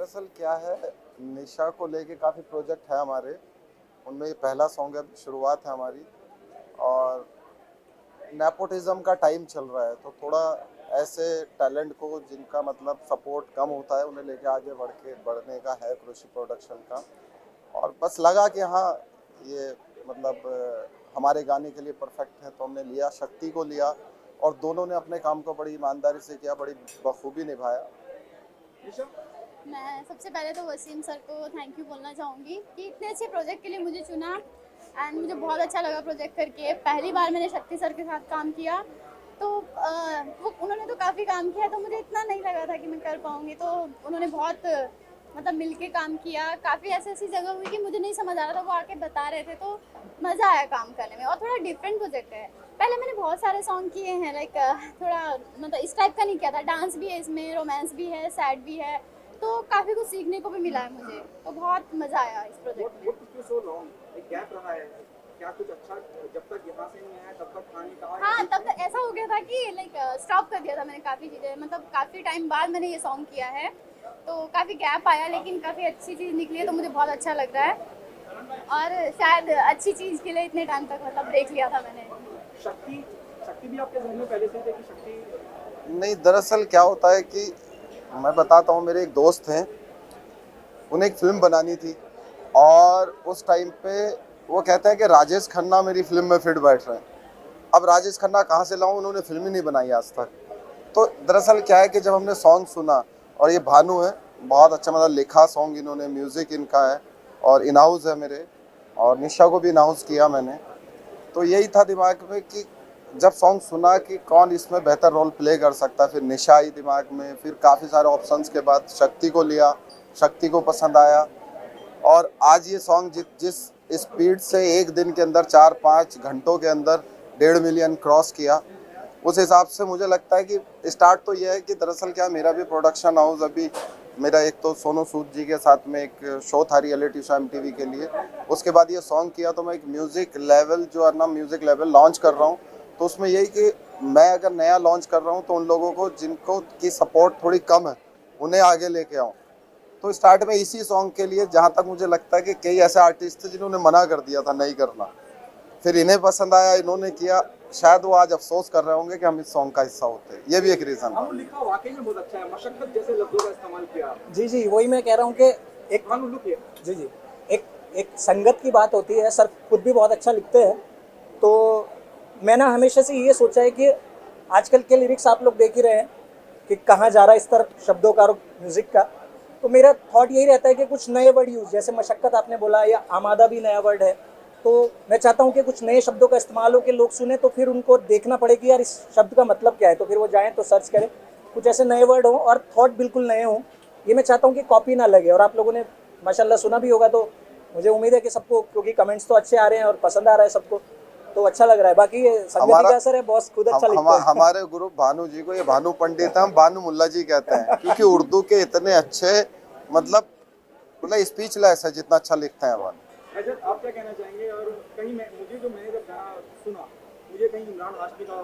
दरअसल क्या है, निशा को लेके काफ़ी प्रोजेक्ट है हमारे। उनमें ये पहला सॉन्ग है, अभी शुरुआत है हमारी। और नेपोटिज्म का टाइम चल रहा है, तो थोड़ा ऐसे टैलेंट को जिनका मतलब सपोर्ट कम होता है उन्हें लेके आगे बढ़ने का है कृषि प्रोडक्शन का। और बस लगा कि हाँ, ये मतलब हमारे गाने के लिए परफेक्ट है, तो हमने लिया, शक्ति को लिया। और दोनों ने अपने काम को बड़ी ईमानदारी से किया, बड़ी बखूबी निभाया। मैं सबसे पहले तो वसीम सर को थैंक यू बोलना चाहूँगी कि इतने अच्छे प्रोजेक्ट के लिए मुझे चुना। एंड मुझे बहुत अच्छा लगा प्रोजेक्ट करके। पहली बार मैंने शक्ति सर के साथ काम किया, तो वो उन्होंने तो काफ़ी काम किया, तो मुझे इतना नहीं लगा था कि मैं कर पाऊँगी। तो उन्होंने बहुत मतलब मिलके काम किया। काफ़ी ऐसी ऐसी जगह हुई कि मुझे नहीं समझ आ रहा था, वो आके बता रहे थे, तो मज़ा आया काम करने में। और थोड़ा डिफरेंट प्रोजेक्ट है। पहले मैंने बहुत सारे सॉन्ग किए हैं, लाइक थोड़ा मतलब इस टाइप का नहीं किया था। डांस भी है इसमें, रोमांस भी है, सैड भी है, तो काफ़ी कुछ सीखने को भी मिला है मुझे। तो बहुत मज़ा आया इस प्रोजेक्ट में। क्या कुछ अच्छा जब तक यहाँ से नहीं आया तब तक खाने कहा? हाँ, तब तक ऐसा हो गया था कि लाइक स्टॉप कर दिया था मैंने काफ़ी चीज़ें। मतलब काफ़ी टाइम बाद मैंने ये सॉन्ग किया है, तो काफ़ी गैप आया, लेकिन काफ़ी अच्छी चीज़ निकली है, तो मुझे बहुत अच्छा लग रहा है। और शायद अच्छी चीज़ के लिए इतने टाइम तक मतलब देख लिया था मैंने। शक्ति शक्ति भी आपके जहन में पहले से ही थी कि शक्ति? नहीं, दरअसल क्या होता है कि मैं बताता हूँ, मेरे एक दोस्त हैं, उन्हें एक फिल्म बनानी थी। और उस टाइम पे वो कहते हैं कि राजेश खन्ना मेरी फिल्म में फिट बैठ रहे हैं। अब राजेश खन्ना कहाँ से लाऊं, उन्होंने फिल्म ही नहीं बनाई आज तक। तो दरअसल क्या है कि जब हमने सॉन्ग सुना, और ये भानु है, बहुत अच्छा मतलब लिखा सॉन्ग इन्होंने, म्यूज़िक इनका है, और इनाउज है मेरे, और निशा को भी इनाउज किया मैंने। तो यही था दिमाग में कि जब सॉन्ग सुना कि कौन इसमें बेहतर रोल प्ले कर सकता है, फिर निशा आई दिमाग में। फिर काफ़ी सारे ऑप्शंस के बाद शक्ति को लिया, शक्ति को पसंद आया। और आज ये सॉन्ग जिस स्पीड से एक दिन के अंदर 4-5 घंटों के अंदर 1.5 मिलियन क्रॉस किया, उस हिसाब से मुझे लगता है कि स्टार्ट तो ये है कि दरअसल क्या, मेरा भी प्रोडक्शन हाउस अभी, मेरा एक तो सोनू सूद जी के साथ में एक शो था, रियलिटी शो MTV के लिए। उसके बाद ये सॉन्ग किया, तो मैं एक म्यूज़िक लेवल जो है ना, म्यूज़िक लेवल लॉन्च कर रहा हूँ। तो उसमें यही कि मैं अगर नया लॉन्च कर रहा हूँ, तो उन लोगों को जिनको की सपोर्ट थोड़ी कम है, उन्हें आगे लेके आऊँ। तो स्टार्ट में इसी सॉन्ग के लिए, जहाँ तक मुझे लगता है कि कई ऐसे आर्टिस्ट थे जिन्होंने मना कर दिया था नहीं करना, फिर इन्हें पसंद आया, इन्होंने किया। शायद वो आज अफसोस कर रहे होंगे कि हम इस सॉन्ग का हिस्सा होते। ये भी एक रीज़न हम है। लिखा वाकई में बहुत अच्छा है, मशक्कत जैसे लफ्जों का इस्तेमाल किया। जी जी, वही मैं कह रहा हूँ कि एक भानु लुक ये जी जी एक एक संगत की बात होती है। सर खुद भी बहुत अच्छा लिखते हैं। तो मैं ना हमेशा से ये सोचा है कि आजकल के लिरिक्स आप लोग देख ही रहे हैं कि कहाँ जा रहा है इस तरह शब्दों का और म्यूज़िक का। तो मेरा थॉट यही रहता है कि कुछ नए वर्ड यूज़, जैसे मशक्क़त आपने बोला, या आमादा भी नया वर्ड है। तो मैं चाहता हूँ कि कुछ नए शब्दों का इस्तेमाल हो कि लोग सुने तो फिर उनको देखना पड़े कि यार इस शब्द का मतलब क्या है, तो फिर वो जाएँ तो सर्च करें। कुछ ऐसे नए वर्ड हों और थॉट बिल्कुल नए हों। ये मैं चाहता हूँ कि कॉपी ना लगे। और आप लोगों ने माशाल्लाह सुना भी होगा, तो मुझे उम्मीद है कि सबको, क्योंकि कमेंट्स तो अच्छे आ रहे हैं और पसंद आ रहा है सबको, तो अच्छा लग रहा है। बाकी ये संगति का असर है, बॉस खुद अच्छा लिखता है। हमारे गुरु भानु जी को, ये भानु पंडित हम भानु मुल्ला जी कहते हैं, क्योंकि उर्दू के इतने अच्छे मतलब स्पीचलेस है जितना अच्छा लिखते हैं भानु। रजत, आप क्या कहना चाहेंगे? और कहीं मैंने जब गाना सुना, मुझे कहीं इमरान हाशमी का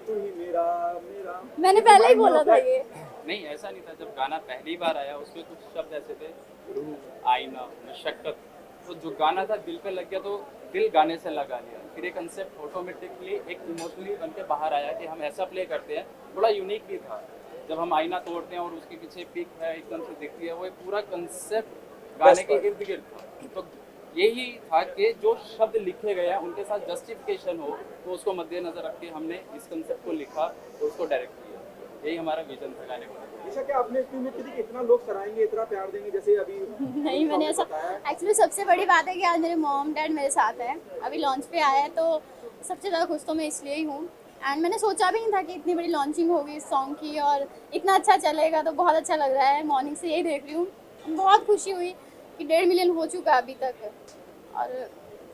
तू ही मेरा मेरा, मैंने पहले ही बोला था ये। नहीं, ऐसा नहीं था। जब गाना पहली बार आया उसमें कुछ शब्द ऐसे थे, रूह, आईना, मशक्कत। तो जो गाना था दिल पे लग गया, तो दिल गाने से लगा लिया। फिर एक कंसेप्ट ऑटोमेटिकली एक इमोशनली बन के बाहर आया कि हम ऐसा प्ले करते हैं। थोड़ा यूनिक भी था जब हम आईना तोड़ते हैं और उसके पीछे पिक है एकदम से दिखती है। वो एक पूरा कंसेप्ट गाने के इर्द गिर्द था। तो यही था कि जो शब्द लिखे गए हैं उनके साथ जस्टिफिकेशन हो, तो उसको मद्देनजर रख के हमने इस कंसेप्ट को लिखा और उसको डायरेक्ट किया। यही हमारा विजन था गाने का। निशा, क्या आपने इतनी उम्मीद की थी कि इतना लोग सराहेंगे, इतना प्यार देंगे जैसे अभी? नहीं, मैंने ऐसा, एक्चुअली सबसे बड़ी बात है कि आज मेरे मॉम डैड मेरे साथ है। अभी लॉन्च पे आया है, तो सबसे ज़्यादा खुश तो मैं इसलिए ही हूँ। एंड मैंने सोचा भी नहीं था कि इतनी बड़ी लॉन्चिंग होगी इस सॉन्ग की, और इतना अच्छा चलेगा, तो बहुत अच्छा लग रहा है। मॉर्निंग से यही देख रही हूँ, बहुत खुशी हुई कि 1.5 मिलियन हो चुका है अभी तक, और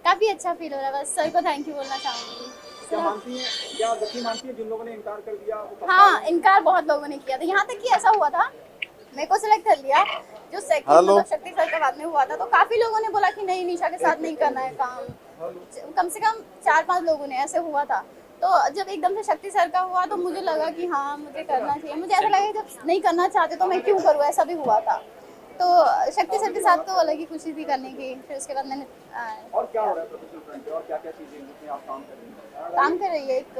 काफ़ी अच्छा फील हो रहा है। बस सर को थैंक यू बोलना चाहूँगी। क्या मानती हैं, क्या गति मानती है जिन लोगों ने इनकार कर दिया? वो पछता हाँ, रहे हैं? इनकार बहुत लोगों ने किया था। यहाँ तक कि ऐसा हुआ था, मेरे को सिलेक्ट कर लिया जो सेकंड हेलो। मतलब शक्ति सर के बाद में हुआ था, तो काफ़ी लोगों ने बोला कि नहीं, निशा के साथ नहीं करना है काम। कम से कम 4-5 लोगों ने, ऐसे हुआ था। तो जब एकदम से शक्ति सर का हुआ, तो मुझे लगा कि हाँ, मुझे करना चाहिए। मुझे ऐसा लगा कि जब नहीं करना चाहते तो मैं क्यों करूँ, ऐसा भी हुआ था। तो शक्ति सर के साथ तो अलग ही खुशी थी करने की। फिर उसके बाद मैंने और क्या हो रहा है प्रोफेशनल फ्रंट पे और क्या क्या चीज़ें जिसमें आप काम कर रहे हैं? काम कर रही है। एक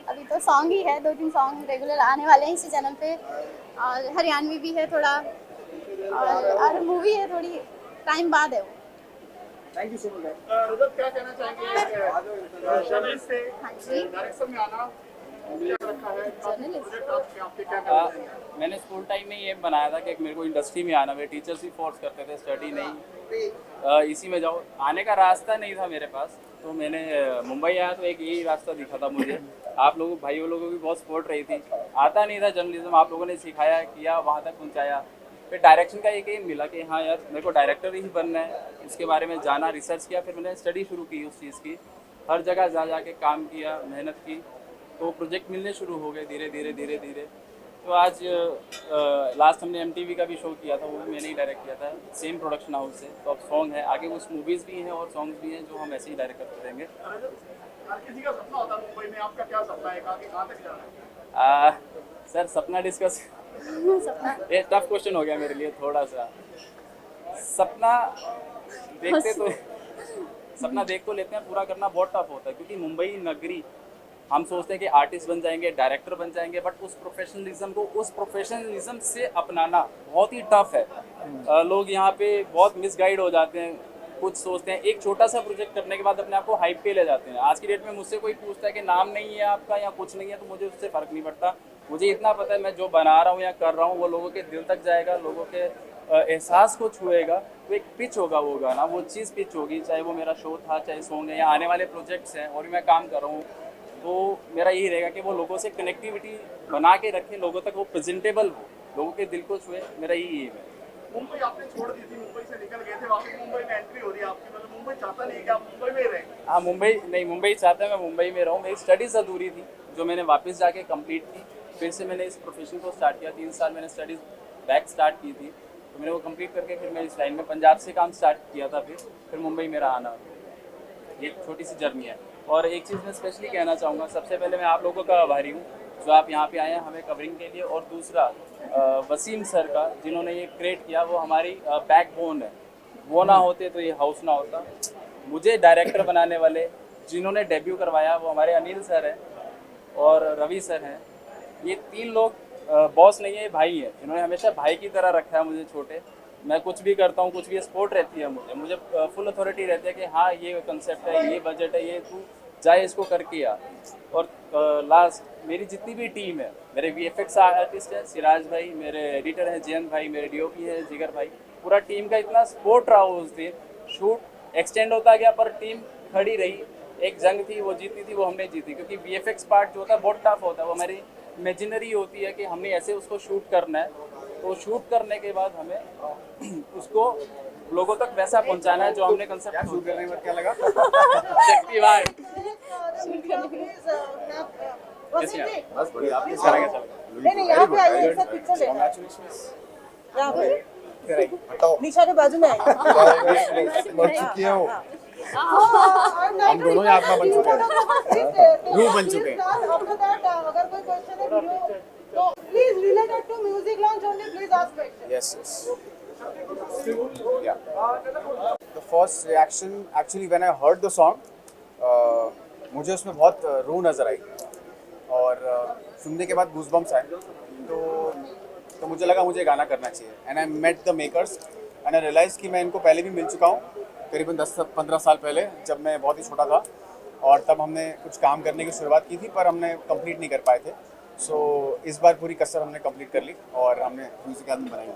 अभी तो सॉन्ग ही है, 2-3 सॉन्ग रेगुलर आने वाले हैं इसी चैनल पे, और हरियाणवी भी है थोड़ा, और मूवी है थोड़ी टाइम बाद है वो। Thank you so much. Rajat, क्या कहना चाहेंगे जर्नलिस्ट से हाँ जी। डायरेक्शन में आना क्या रखा है जर्नलिस्ट। प्रोजेक्ट आपके क्या कहना चाहेंगे? मैंने स्कूल टाइम में ये बनाया था कि मेरे को इंडस्ट्री में आना, मेरे टीचर्स ही फोर्स करते थे स्टडी नहीं, इसी में जाओ। आने का रास्ता नहीं था मेरे पास, तो मैंने मुंबई आया तो एक यही रास्ता दिखा था मुझे। आप लोगों भाइयों लोगों की बहुत सपोर्ट रही थी, आता नहीं था जर्नलिज्म, आप लोगों ने सिखाया किया, वहाँ तक पहुँचाया। फिर डायरेक्शन का एक एम मिला कि हाँ यार मेरे को डायरेक्टर ही बनना है, इसके बारे में जाना, रिसर्च किया। फिर मैंने स्टडी शुरू की उस चीज़ की, हर जगह जा जाके काम किया, मेहनत की, तो प्रोजेक्ट मिलने शुरू हो गए धीरे धीरे धीरे धीरे। तो आज लास्ट हमने MTV का भी शो किया था, वो भी मैंने ही डायरेक्ट किया था, सेम प्रोडक्शन हाउस से। तो अब सॉन्ग है, आगे कुछ मूवीज़ भी हैं और सॉन्ग्स भी हैं जो हम ऐसे ही डायरेक्ट करते रहेंगे। हर किसी का सपना होता है मुंबई में, आपका क्या सपना है, कहाँ तक जाना है? सर सपना डिस्कस सपना ये टफ क्वेश्चन हो गया मेरे लिए थोड़ा सा। सपना देखते तो सपना देख तो लेते हैं, पूरा करना बहुत टफ होता है, क्योंकि मुंबई नगरी हम सोचते हैं कि आर्टिस्ट बन जाएंगे, डायरेक्टर बन जाएंगे, बट उस प्रोफेशनलिज्म से अपनाना बहुत ही टफ है। लोग यहाँ पे बहुत मिसगाइड हो जाते हैं, कुछ सोचते हैं एक छोटा सा प्रोजेक्ट करने के बाद अपने आप को हाइप पे ले जाते हैं। आज की डेट में मुझसे कोई पूछता है कि नाम नहीं है आपका या कुछ नहीं है, तो मुझे उससे फ़र्क नहीं पड़ता। मुझे इतना पता है मैं जो बना रहा हूँ या कर रहा हूँ वो लोगों के दिल तक जाएगा, लोगों के एहसास को छुएगा। तो एक पिच होगा वो गाना, वो चीज़ पिच होगी, चाहे वो मेरा शो था, चाहे सॉन्ग है या आने वाले प्रोजेक्ट्स हैं और भी मैं काम कर रहा हूँ। तो मेरा यही रहेगा कि वो लोगों से कनेक्टिविटी बना के रखे, लोगों तक वो प्रेजेंटेबल हो, लोगों के दिल को छुए, मेरा यही एम है। मुंबई आपने छोड़ दी थी, मुंबई से निकल गए थे, वापस मुंबई में एंट्री हो रही है आपकी, मतलब मुंबई चाहता नहीं है कि आप मुंबई में ही रहें? हाँ मुंबई चाहता है मैं मुंबई में रहूँ। मेरी स्टडीज़ अधूरी थी जो मैंने वापस जाके कंप्लीट की, फिर से मैंने इस प्रोफेशन को स्टार्ट किया। 3 साल मैंने स्टडीज़ बैक स्टार्ट की थी, तो मैंने वो कंप्लीट करके फिर मैं इस लाइन में पंजाब से काम स्टार्ट किया था, फिर मुंबई मेरा आना। ये छोटी सी जर्नी है। और एक चीज़ मैं स्पेशली कहना चाहूँगा, सबसे पहले मैं आप लोगों का आभारी हूँ जो आप यहाँ पे आए हैं हमें कवरिंग के लिए, और दूसरा वसीम सर का जिन्होंने ये क्रिएट किया, वो हमारी बैकबोन है। वो ना होते तो ये हाउस ना होता। मुझे डायरेक्टर बनाने वाले जिन्होंने डेब्यू करवाया वो हमारे अनिल सर हैं और रवि सर हैं। ये 3 लोग बॉस नहीं है, भाई हैं। इन्होंने हमेशा भाई की तरह रखा है मुझे छोटे। मैं कुछ भी करता हूँ, कुछ भी सपोर्ट रहती है मुझे फुल अथॉरिटी रहती है कि हाँ ये कंसेप्ट है, ये बजट है, ये तू जाए इसको करके आ। और लास्ट मेरी जितनी भी टीम है, मेरे VFX आर्टिस्ट हैं सिराज भाई, मेरे एडिटर हैं जयंत भाई, मेरे DOP हैं जिगर भाई, पूरा टीम का इतना सपोर्ट रहा उस दिन। शूट एक्सटेंड होता गया पर टीम खड़ी रही। एक जंग थी, वो जीतनी थी, वो हमने जीती, क्योंकि VFX पार्ट जो होता है बहुत टफ होता है, वो हमारी इमेजिनरी होती है कि हमने ऐसे उसको शूट करना है। तो शूट करने के बाद हमें उसको लोगों तक वैसा पहुंचाना है जो हमने कंसेप्ट शूट करने में क्या लगा शक्ति भाई बस बढ़िया आपके सारा क्या चल नहीं नहीं यहाँ पे आइए, एक साथ पिक्चर लेना है। यहाँ पे निशा के बाजू में आइए। बन चुकी है वो। हम दोनों यहाँ अपना बन चुके हैं। रूह बन चुके हैं। अगर कोई क्वेश्चन है वीडियो तो please related to music launch only, please ask question. Yes, yes. Yeah. The first reaction actually when I heard the song, मुझे उसमें बहुत रूह नज़र आई और सुनने के बाद गूज़बम्स आए। तो मुझे लगा मुझे गाना करना चाहिए। And I met the makers and I realise कि मैं इनको पहले भी मिल चुका हूँ, करीबन 10-15 साल पहले जब मैं बहुत ही छोटा था, और तब हमने कुछ काम करने की शुरुआत की थी पर हमने कंप्लीट नहीं कर पाए थे। सो इस बार पूरी कसर हमने कंप्लीट कर ली और हमने म्यूजिक एल्बम बनाई है।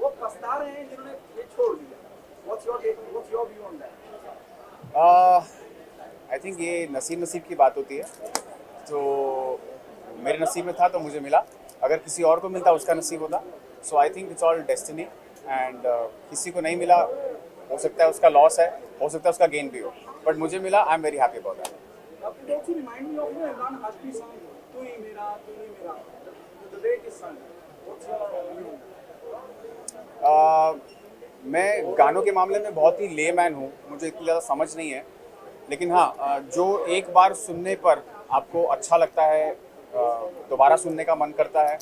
वो पछता रहे हैं जिन्होंने ये छोड़ दिया। What's your view on that? I think ये नसीब की बात होती है। जो मेरे नसीब में था तो मुझे मिला, अगर किसी और को मिलता उसका नसीब होता। So I think it's all destiny and किसी को नहीं मिला, हो सकता है उसका लॉस है, हो सकता है उसका गेन भी हो, बट मुझे मिला। I am very happy about that. Also remind me of Imran Hashmi song, तू ही मेरा, the way it is sung. What's your view? मैं गानों के मामले में बहुत ही लेमैन हूँ, मुझे इतनी ज़्यादा समझ नहीं है, लेकिन हाँ जो एक बार सुनने पर आपको अच्छा लगता है, दोबारा सुनने का मन करता है,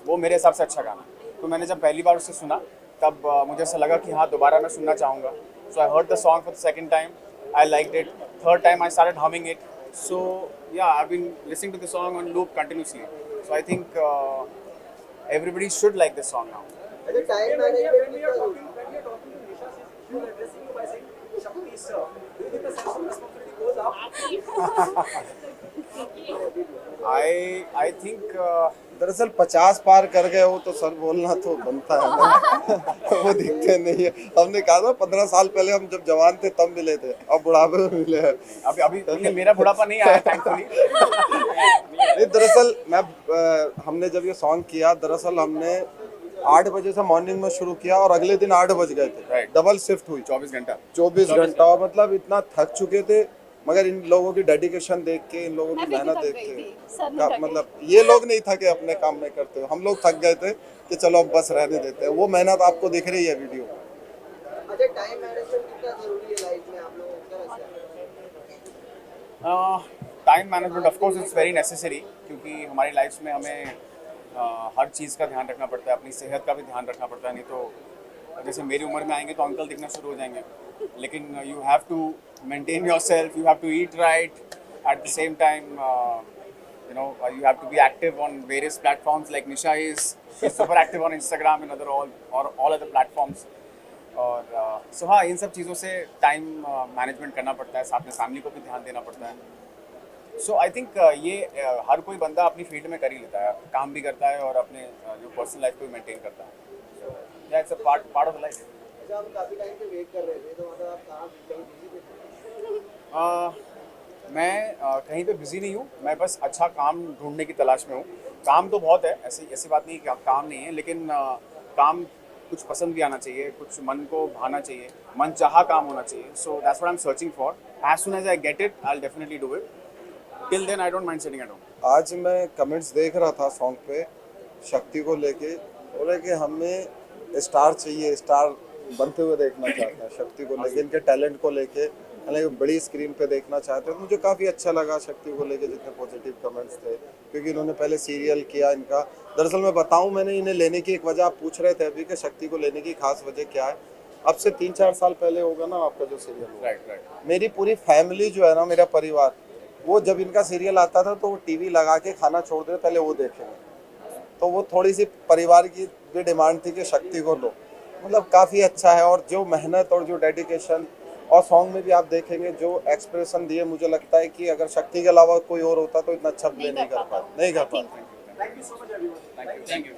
वो मेरे हिसाब से अच्छा गाना है। तो मैंने जब पहली बार उसे सुना तब मुझे ऐसा लगा कि हाँ दोबारा मैं सुनना चाहूँगा। So I heard the song for the second time, I liked it, third time I started humming it. So yeah I been listening to the song on loop continuously. So I think everybody should like this song now. As a time management, when we are talking to Nisha, she was addressing you by saying, Shakti sir, do you think the sense of responsibility goes up? I think दरअसल 50 पार कर गए हो तो sir बोलना तो बनता है ना। वो दिखते नहीं है। हमने कहा था 15 साल पहले हम जब जवान थे तब मिले थे, अब बुढ़ापे में मिले हैं। अभी मेरा बुढ़ापा नहीं आया थैंकफुली। नहीं, दरअसल हमने जब ये सॉन्ग किया, दरअसल हमने 8 बजे से मॉर्निंग में शुरू किया और अगले दिन 8 बज गए थे। Right. डबल शिफ्ट हुई, 24 घंटा। और मतलब इतना थक चुके थे, मगर इन लोगों की डेडिकेशन देख के, इन लोगों की मेहनत देख के, मतलब ये लोग नहीं थके अपने काम में करते हुए, हम लोग थक गए थे कि चलो अब बस रहने देते हैं। वो मेहनत आपको दिख रही है वीडियो में। अच्छा, टाइम मैनेजमेंट कितना जरूरी है लाइफ में आप लोगों को, क्या लगता है? Time management of course it's very necessary, क्योंकि हमारी लाइफ में हमें हर चीज़ का ध्यान रखना पड़ता है, अपनी सेहत का भी ध्यान रखना पड़ता है। नहीं तो जैसे मेरी उम्र में आएंगे तो अंकल दिखना शुरू हो जाएंगे, लेकिन you have to maintain yourself, you have to eat right, at the same time you know you have to be active on various platforms like Nisha is. She's super active on Instagram and all other platforms. और so हाँ, इन सब चीज़ों से time management करना पड़ता है, साथ में फैमिली को भी ध्यान देना पड़ता है। सो आई थिंक ये हर कोई बंदा अपनी फील्ड में कर ही लेता है, काम भी करता है और अपने जो पर्सनल लाइफ को भी मेंटेन करता है। सो या it's a part of life. अच्छा, हम काफी टाइम से वेट कर रहे थे, तो मतलब आप कहाँ कहीं बिजी थे? मैं कहीं पे बिजी नहीं हूँ, मैं बस अच्छा काम ढूंढने की तलाश में हूँ। काम तो बहुत है, ऐसी बात नहीं कि काम नहीं है, लेकिन काम कुछ पसंद भी आना चाहिए, कुछ मन को भाना चाहिए, मन चाहा काम होना चाहिए। So that's what I am searching for. As soon as I get it I will definitely do it. Till then I don't mind sitting at home. आज मैं कमेंट्स देख रहा था सॉन्ग पे, शक्ति को लेके, बोले कि हमें स्टार चाहिए, स्टार बनते हुए देखना चाहते हैं शक्ति को लेके, इनके टैलेंट को लेके, हालांकि बड़ी स्क्रीन पे देखना चाहते हैं। मुझे काफ़ी अच्छा लगा शक्ति को लेके जितने पॉजिटिव कमेंट्स थे, क्योंकि इन्होंने पहले सीरियल किया इनका। दरअसल मैं बताऊं, मैंने इन्हें लेने की एक वजह, आप पूछ रहे थे अभी कि शक्ति को लेने की खास वजह क्या है। अब से 3-4 साल पहले होगा ना आपका जो सीरियल हुआ। राइट। मेरी पूरी फैमिली जो है ना, मेरा परिवार, वो जब इनका सीरियल आता था तो वो टीवी लगा के खाना छोड़ दे पहले वो देखेंगे। तो वो थोड़ी सी परिवार की भी डिमांड थी कि शक्ति को लो। मतलब काफ़ी अच्छा है, और जो मेहनत और जो डेडिकेशन, और सॉन्ग में भी आप देखेंगे जो एक्सप्रेशन दिए, मुझे लगता है कि अगर शक्ति के अलावा कोई और होता तो इतना अच्छा प्ले नहीं कर पाता। Thank you so much everyone. Thank you.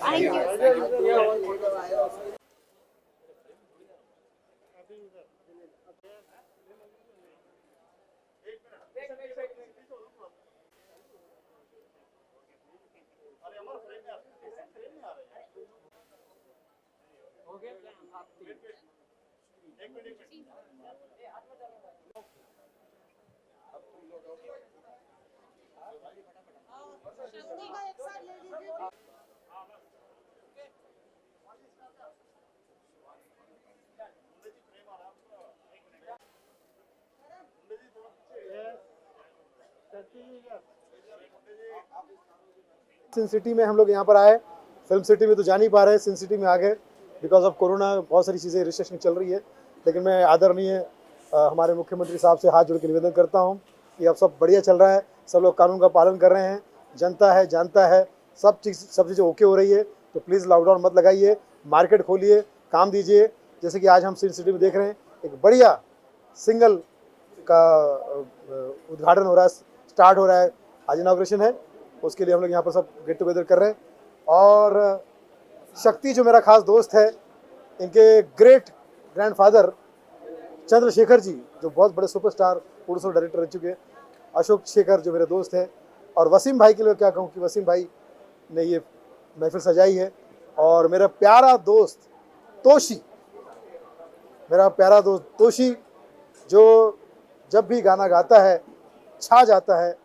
Sin City में हम लोग यहाँ पर आए, फिल्म सिटी में तो जा नहीं पा रहे, सिन सिटी में आ गए बिकॉज ऑफ कोरोना। बहुत सारी चीज़ें रिस्ट्रिक्शन चल रही है, लेकिन मैं आदरणीय हमारे मुख्यमंत्री साहब से हाथ जोड़ के निवेदन करता हूँ कि अब सब बढ़िया चल रहा है, सब लोग कानून का पालन कर रहे हैं, जनता है जानता है, सब चीज़ें ओके हो रही है। तो प्लीज़ लॉकडाउन मत लगाइए, मार्केट खोलिए, काम दीजिए। जैसे कि आज हम सिन सिटी में देख रहे हैं, एक बढ़िया सिंगल का उद्घाटन हो रहा है, स्टार्ट हो रहा है, आज इनॉग्रेशन है, उसके लिए हम लोग यहाँ पर सब गेट टुगेदर कर रहे हैं। और शक्ति जो मेरा खास दोस्त है, इनके ग्रेट ग्रैंडफादर चंद्रशेखर जी, जो बहुत बड़े सुपरस्टार प्रोड्यूसर डायरेक्टर रह चुके हैं, अशोक शेखर जो मेरे दोस्त हैं, और वसीम भाई के लिए क्या कहूँ कि वसीम भाई ने ये महफिल सजाई है। और मेरा प्यारा दोस्त तोशी, मेरा प्यारा दोस्त तोशी, जो जब भी गाना गाता है छा जाता है,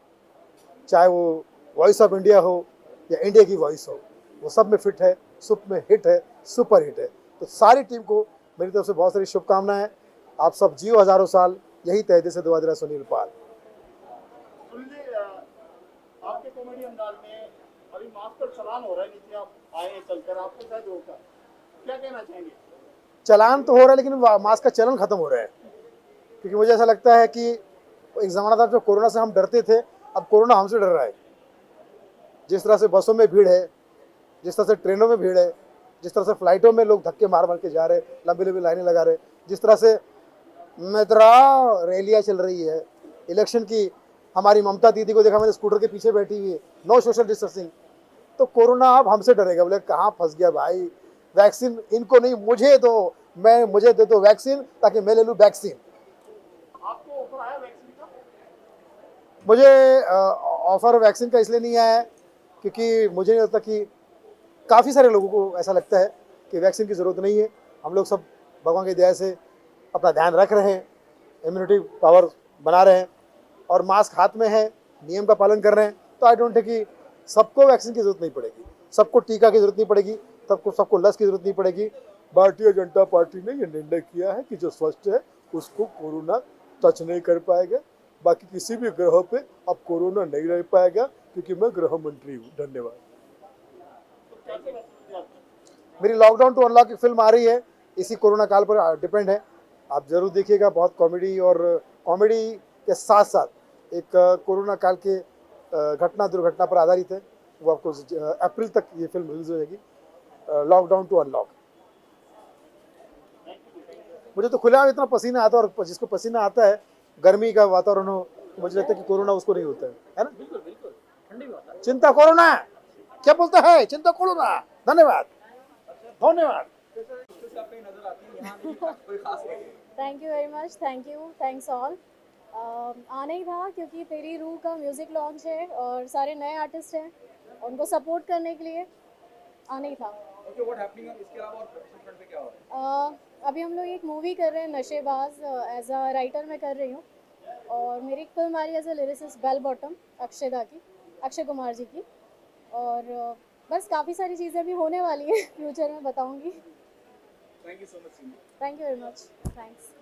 चाहे वो वॉइस ऑफ इंडिया हो या इंडिया की वॉइस हो, वो सब में फिट है, सुप में हिट है, सुपर हिट है। तो सारी टीम को मेरी तरफ से बहुत सारी शुभकामनाएं। आप सब जियो हजारों साल, यही तहे दिल से दुआ दे रहा सुनील पाल। सुनील जी, आपके कॉमेडी अंदाज में अभी मास्क पर चलान हो रहा है, नीचे आप आए चलकर, आपको शायद रोका, क्या कहना चाहेंगे? चलान तो हो रहा है लेकिन मास्क का चलन खत्म हो रहा है, क्योंकि मुझे ऐसा लगता है कि एक ज़माना था जो कोरोना से हम डरते थे, अब कोरोना हमसे डर रहा है। जिस तरह से बसों में भीड़ है, जिस तरह से ट्रेनों में भीड़ है, जिस तरह से फ्लाइटों में लोग धक्के मार मार के जा रहे, लंबी लंबी लाइनें लगा रहे, जिस तरह से मित्रा रैलियाँ चल रही है इलेक्शन की, हमारी ममता दीदी को देखा मैंने स्कूटर के पीछे बैठी हुई है, नो सोशल डिस्टेंसिंग। तो कोरोना अब हमसे डरेगा। बोले कहाँ फंस गया भाई, वैक्सीन इनको नहीं मुझे दो, मुझे दे दो वैक्सीन ताकि मैं ले लूँ वैक्सीन। आपको ऑफर आया वैक्सीन का? मुझे ऑफर वैक्सीन का इसलिए नहीं आया है क्योंकि मुझे नहीं लगता कि, काफ़ी सारे लोगों को ऐसा लगता है कि वैक्सीन की ज़रूरत नहीं है। हम लोग सब भगवान की दया से अपना ध्यान रख रहे हैं, इम्यूनिटी पावर बना रहे हैं और मास्क हाथ में है, नियम का पालन कर रहे हैं। तो आई डोंट थिंक कि सबको वैक्सीन की ज़रूरत नहीं पड़ेगी, सबको टीका की ज़रूरत नहीं पड़ेगी, सबको लस की ज़रूरत नहीं पड़ेगी। भारतीय जनता पार्टी ने यह निर्णय किया है कि जो स्वस्थ है उसको कोरोना टच नहीं कर पाएगा, बाकी किसी भी ग्रह पे अब कोरोना नहीं रह पाएगा, क्योंकि मैं गृह मंत्री हूँ। धन्यवाद। मेरी लॉकडाउन टू अनलॉक की फिल्म आ रही है, इसी कोरोना काल पर डिपेंड है, आप जरूर देखिएगा। बहुत कॉमेडी, और कॉमेडी के साथ साथ एक कोरोना काल के घटना दुर्घटना पर आधारित है। वो आपको अप्रैल तक ये फिल्म रिलीज हो जाएगी, लॉकडाउन टू अनलॉक। मुझे तो खुला इतना पसीना आता है, और जिसको पसीना आता है, गर्मी का वातावरण हो, तो मुझे लगता है कि कोरोना उसको नहीं होता है ना। बिल्कुल बिल्कुल, ठंडी भी होता है। चिंता कोरोना क्या बोलता है, चिंता कोरोना। धन्यवाद धन्यवाद। Thank you very much, thanks all. आना ही था क्योंकि तेरी रूह का म्यूज़िक लॉन्च है और सारे नए आर्टिस्ट हैं, उनको सपोर्ट करने के लिए आना ही था। ओके, व्हाट हैपनिंग है इसके अलावा और प्रोफेशनल फ्रंट पे क्या हो रहा है? अभी हम लोग एक मूवी कर रहे हैं, नशेबाज, एज अ राइटर मैं कर रही हूँ, और मेरी एक फिल्म आ रही है as a lyricist, bell bottom, Akshay Kumar ji की। और बस काफ़ी सारी चीज़ें भी होने वाली है, फ्यूचर में बताऊँगी। Thank you so much. Thank you very much, thanks.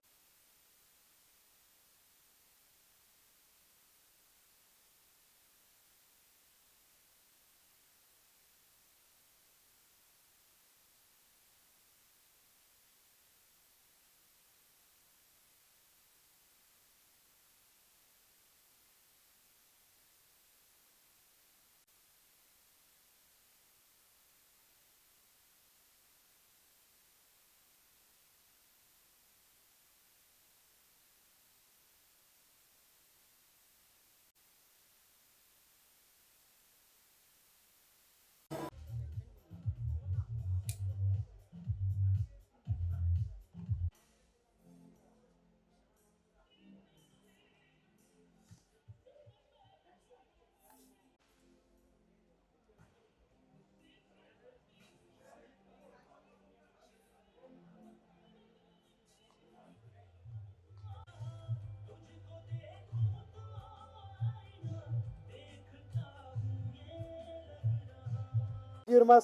Thank you very much.